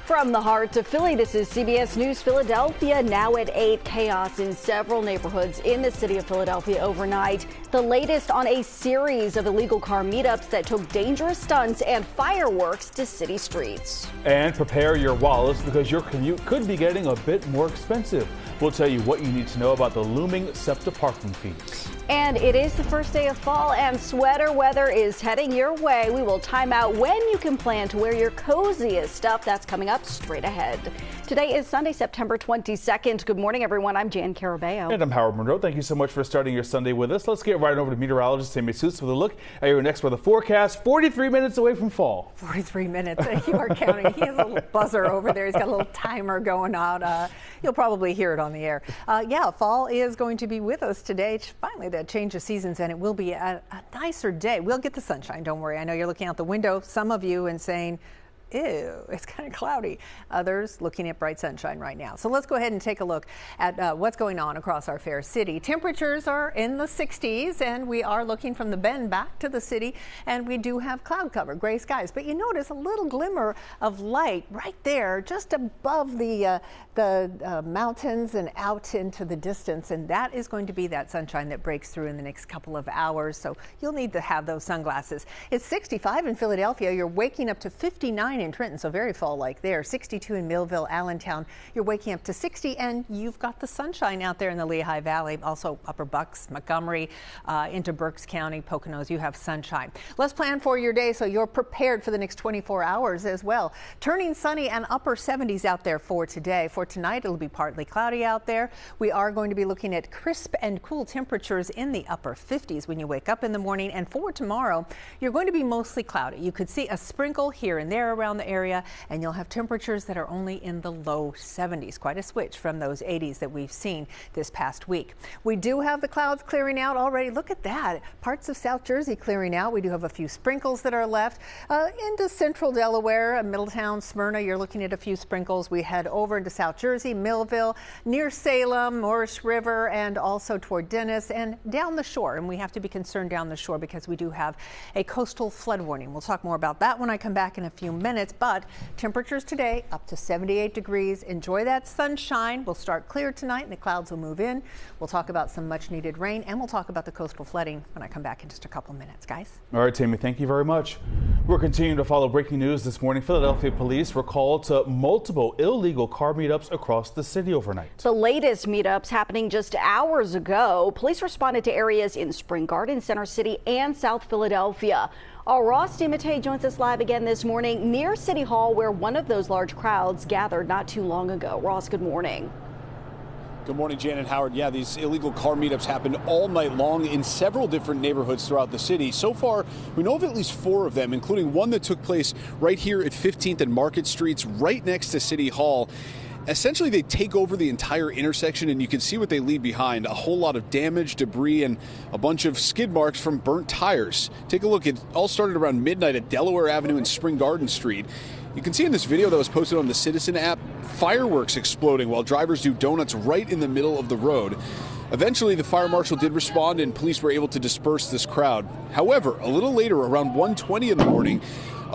From the heart of Philly, this is CBS News Philadelphia. Now at 8, chaos in several neighborhoods in the city of Philadelphia overnight. The latest on a series of illegal car meetups that took dangerous stunts and fireworks to city streets. And prepare your wallets because your commute could be getting a bit more expensive. We'll tell you what you need to know about the looming Sept parking fees. And it is the first day of fall and sweater weather is heading your way. We will time out when you can plan to wear your coziest stuff. That's coming up straight ahead. Today is Sunday, September 22nd. Good morning, everyone. I'm Jan Carabeo. And I'm Howard Monroe. Thank you so much for starting your Sunday with us. Let's get right over to meteorologist Tammy Suits with a look at your next weather forecast. 43 minutes away from fall. 43 minutes. You are counting. He has a little buzzer over there. He's got a little timer going on. You'll probably hear it on the air. Yeah, fall is going to be with us today. It's finally that change of seasons, and it will be a nicer day. We'll get the sunshine. Don't worry. I know you're looking out the window, some of you, and saying, ew, it's kind of cloudy. Others looking at bright sunshine right now. So let's go ahead and take a look at what's going on across our fair city. Temperatures are in the 60s, and we are looking from the bend back to the city, and we do have cloud cover, gray skies. But you notice a little glimmer of light right there, just above the mountains and out into the distance, and that is going to be that sunshine that breaks through in the next couple of hours. So you'll need to have those sunglasses. It's 65 in Philadelphia. You're waking up to 59 in Trenton, so very fall-like there. 62 in Millville, Allentown. You're waking up to 60, and you've got the sunshine out there in the Lehigh Valley. Also Upper Bucks, Montgomery, into Berks County, Poconos. You have sunshine. Let's plan for your day so you're prepared for the next 24 hours as well. Turning sunny and upper 70s out there for today. For tonight, it'll be partly cloudy out there. We are going to be looking at crisp and cool temperatures in the upper 50s when you wake up in the morning. And for tomorrow, you're going to be mostly cloudy. You could see a sprinkle here and there around the area, and you'll have temperatures that are only in the low 70s. Quite a switch from those 80s that we've seen this past week. We do have the clouds clearing out already. Look at that. Parts of South Jersey clearing out. We do have a few sprinkles that are left into central Delaware, Middletown, Smyrna. You're looking at a few sprinkles. We head over into South Jersey, Millville, near Salem, Morris River, and also toward Dennis and down the shore. And we have to be concerned down the shore because we do have a coastal flood warning. We'll talk more about that when I come back in a few minutes. But temperatures today up to 78 degrees. Enjoy that sunshine. We'll start clear tonight and the clouds will move in. We'll talk about some much needed rain, and we'll talk about the coastal flooding when I come back in just a couple minutes, guys. All right, Tammy, thank you very much. We're continuing to follow breaking news this morning. Philadelphia police were called to multiple illegal car meetups across the city overnight. The latest meetups happening just hours ago. Police responded to areas in Spring Garden, Center City, and South Philadelphia. Our Ross DiMattei joins us live again this morning near City Hall, where one of those large crowds gathered not too long ago. Ross, good morning. Good morning, Jan and Howard. Yeah, these illegal car meetups happened all night long in several different neighborhoods throughout the city. So far, we know of at least 4 of them, including one that took place right here at 15th and Market Streets, right next to City Hall. Essentially, they take over the entire intersection, and you can see what they leave behind. A whole lot of damage, debris, and a bunch of skid marks from burnt tires. Take a look. It all started around midnight at Delaware Avenue and Spring Garden Street. You can see in this video that was posted on the Citizen app, fireworks exploding while drivers do donuts right in the middle of the road. Eventually, the fire marshal did respond, and police were able to disperse this crowd. However, a little later, around 1:20 in the morning,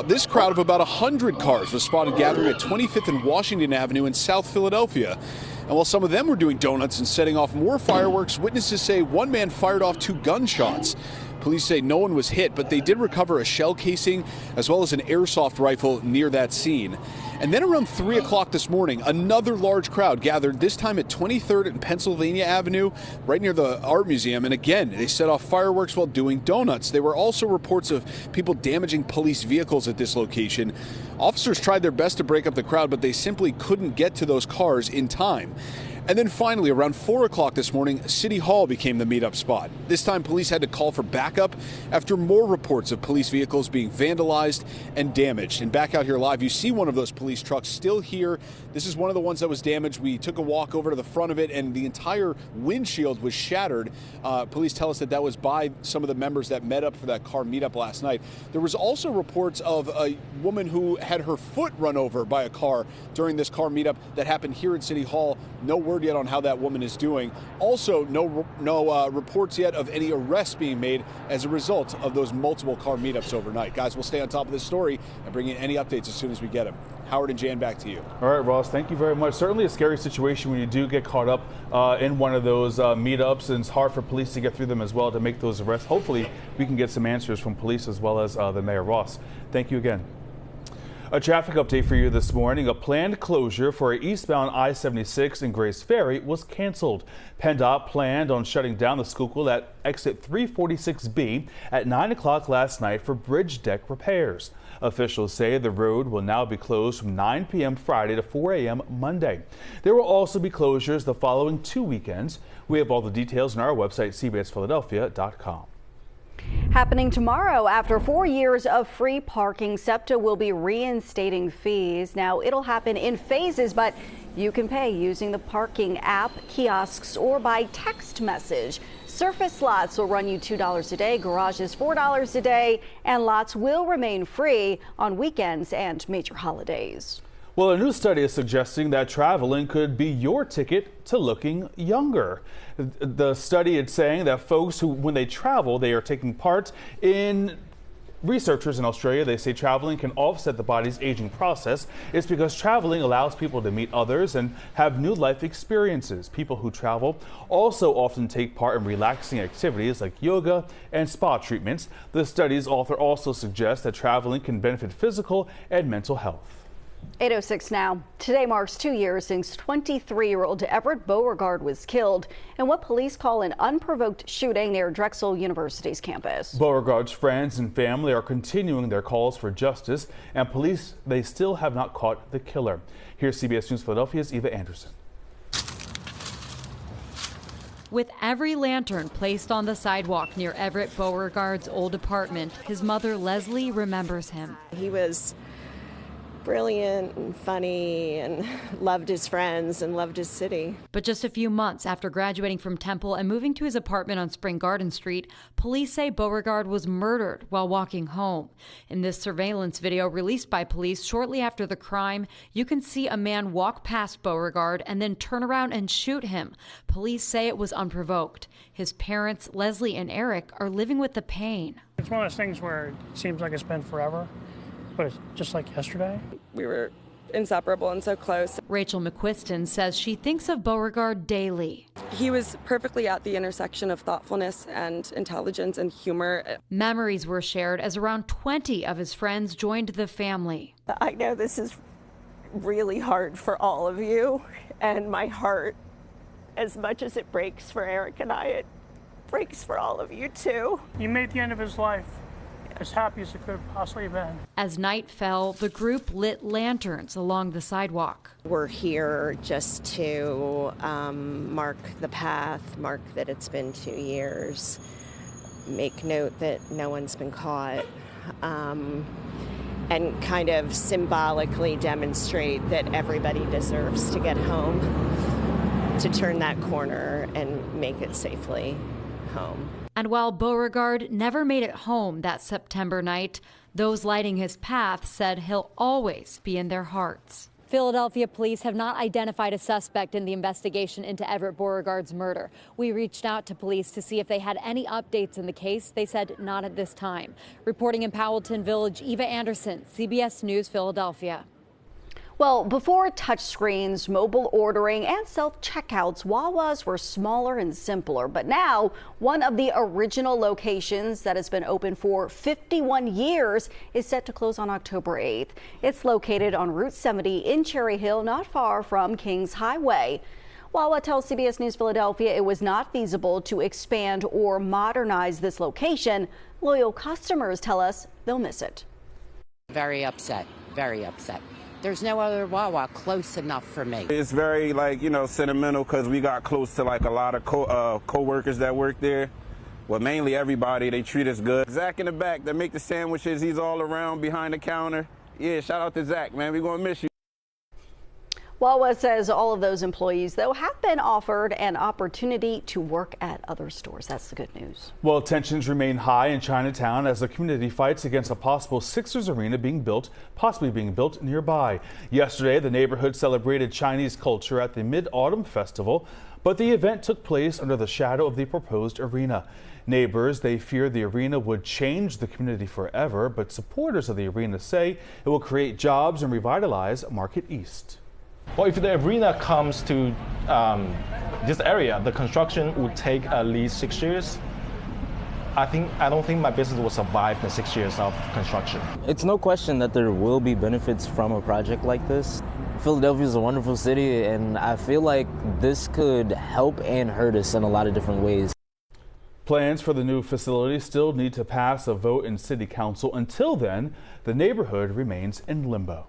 this crowd of about 100 cars was spotted gathering at 25th and Washington Avenue in South Philadelphia. And while some of them were doing donuts and setting off more fireworks, witnesses say one man fired off 2 gunshots. Police say no one was hit, but they did recover a shell casing as well as an airsoft rifle near that scene. And then around 3 o'clock this morning, another large crowd gathered, this time at 23rd and Pennsylvania Avenue, right near the Art Museum. And again, they set off fireworks while doing donuts. There were also reports of people damaging police vehicles at this location. Officers tried their best to break up the crowd, but they simply couldn't get to those cars in time. And then finally, around 4 o'clock this morning, City Hall became the meetup spot. This time, police had to call for backup after more reports of police vehicles being vandalized and damaged. And back out here live, you see one of those police trucks still here. This is one of the ones that was damaged. We took a walk over to the front of it, and the entire windshield was shattered. Police tell us that that was by some of the members that met up for that car meetup last night. There was also reports of a woman who had her foot run over by a car during this car meetup that happened here at City Hall. No word word yet on how that woman is doing. Also, no reports yet of any arrests being made as a result of those multiple car meetups overnight. Guys, we'll stay on top of this story and bring in any updates as soon as we get them. Howard and Jan, back to you. All right, Ross, thank you very much. Certainly a scary situation when you do get caught up in one of those meetups, and it's hard for police to get through them as well to make those arrests. Hopefully, we can get some answers from police as well as the mayor. Ross, thank you again. A traffic update for you this morning. A planned closure for eastbound I-76 in Grace Ferry was canceled. PennDOT planned on shutting down the Schuylkill at exit 346B at 9 o'clock last night for bridge deck repairs. Officials say the road will now be closed from 9 p.m. Friday to 4 a.m. Monday. There will also be closures the following 2 weekends. We have all the details on our website, cbsphiladelphia.com. Happening tomorrow, after 4 years of free parking, Sept will be reinstating fees. Now, it'll happen in phases, but you can pay using the parking app, kiosks, or by text message. Surface lots will run you $2 a day, garages $4 a day, and lots will remain free on weekends and major holidays. Well, a new study is suggesting that traveling could be your ticket to looking younger. The study is saying that folks who, when they travel, they are taking part in researchers in Australia. They say traveling can offset the body's aging process. It's because traveling allows people to meet others and have new life experiences. People who travel also often take part in relaxing activities like yoga and spa treatments. The study's author also suggests that traveling can benefit physical and mental health. 8:06 now. Today marks 2 years since 23-year-old Everett Beauregard was killed in what police call an unprovoked shooting near Drexel University's campus. Beauregard's friends and family are continuing their calls for justice, and police, they still have not caught the killer. Here's CBS News Philadelphia's Eva Anderson. With every lantern placed on the sidewalk near Everett Beauregard's old apartment, his mother Leslie remembers him. He was brilliant and funny and loved his friends and loved his city. But just a few months after graduating from Temple and moving to his apartment on Spring Garden Street, police say Beauregard was murdered while walking home. In this surveillance video released by police shortly after the crime, you can see a man walk past Beauregard and then turn around and shoot him. Police say it was unprovoked. His parents, Leslie and Eric, are living with the pain. It's one of those things where it seems like it's been forever, but it's just like yesterday. We were inseparable and so close. Rachel McQuiston says she thinks of Beauregard daily. He was perfectly at the intersection of thoughtfulness and intelligence and humor. Memories were shared as around 20 of his friends joined the family. I know this is really hard for all of you, and my heart, as much as it breaks for Eric and I, it breaks for all of you too. He made the end of his life as happy as it could have possibly been. As night fell, the group lit lanterns along the sidewalk. We're here just to mark the path, mark that it's been 2 years, make note that no one's been caught, and kind of symbolically demonstrate that everybody deserves to get home, to turn that corner and make it safely home. And while Beauregard never made it home that September night, those lighting his path said he'll always be in their hearts. Philadelphia police have not identified a suspect in the investigation into Everett Beauregard's murder. We reached out to police to see if they had any updates in the case. They said not at this time. Reporting in Powelton Village, Eva Anderson, CBS News Philadelphia. Well, before touchscreens, mobile ordering, and self-checkouts, Wawa's were smaller and simpler. But now, one of the original locations that has been open for 51 years is set to close on October 8th. It's located on Route 70 in Cherry Hill, not far from Kings Highway. Wawa tells CBS News Philadelphia it was not feasible to expand or modernize this location. Loyal customers tell us they'll miss it. Very upset, very upset. There's no other Wawa close enough for me. It's very, sentimental because we got close to, a lot of co-workers that work there. Well, mainly everybody. They treat us good. Zach in the back that make the sandwiches. He's all around behind the counter. Yeah, shout out to Zach, man. We're going to miss you. Wawa says all of those employees, though, have been offered an opportunity to work at other stores. That's the good news. Well, tensions remain high in Chinatown as the community fights against a possible Sixers arena possibly being built nearby. Yesterday, the neighborhood celebrated Chinese culture at the Mid-Autumn Festival, but the event took place under the shadow of the proposed arena. Neighbors, they fear the arena would change the community forever, but supporters of the arena say it will create jobs and revitalize Market East. Well, if the arena comes to this area, the construction would take at least 6 years. I don't think my business will survive the 6 years of construction. It's no question that there will be benefits from a project like this. Philadelphia is a wonderful city, and I feel like this could help and hurt us in a lot of different ways. Plans for the new facility still need to pass a vote in City Council. Until then, the neighborhood remains in limbo.